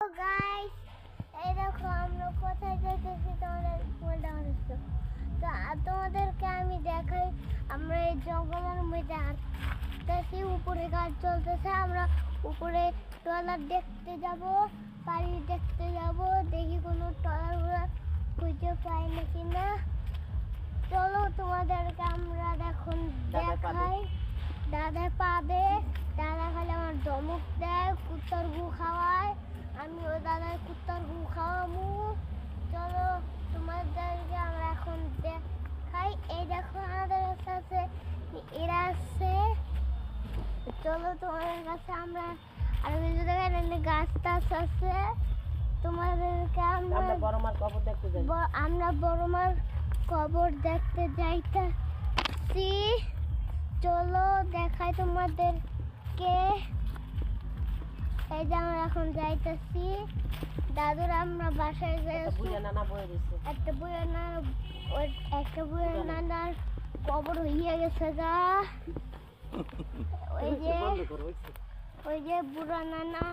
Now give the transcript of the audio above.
তো গাইস, এই দেখো আমরা কোথায় যাইতেছি তোমাদের বলতে পারছো। তো তোমাদেরকে আমি দেখাই, আমরা এই জঙ্গলের মধ্যে হাঁটতেছি, উপরে গাছ চলতেছে। আমরা উপরে ট্রলার দেখতে যাব, পানি দেখতে যাব, দেখি কোনো ট্রলার খুঁজে পাই নাকি না। চলো তোমাদেরকে আমরা এখন দেখাই। দাদা পাবে, দাদা খালি আমার ধমক দেয়, কুত্তার গু খাওয়ায়, আমি ওই দাদার কুত্তার গু খাওয়াবো। চলো তোমাদেরকে আমরা এখন দেখাই। এই দেখো আমাদের কাছে এরা আছে। চলো তোমাদের কাছে আমরা আর কিছু দেখেন, গাছ টাছ আছে। তোমাদেরকে আমরা বড় মার কবর দেখতে যাইতেছি। চলো দেখাই তোমাদেরকে। এই যে আমরা এখন যাইতেছি দাদুর, আমরা বাসায় যাই। একটা বুড়া নানার কবর হইয়া গেছে গা। ওই যে বুড়া নানা।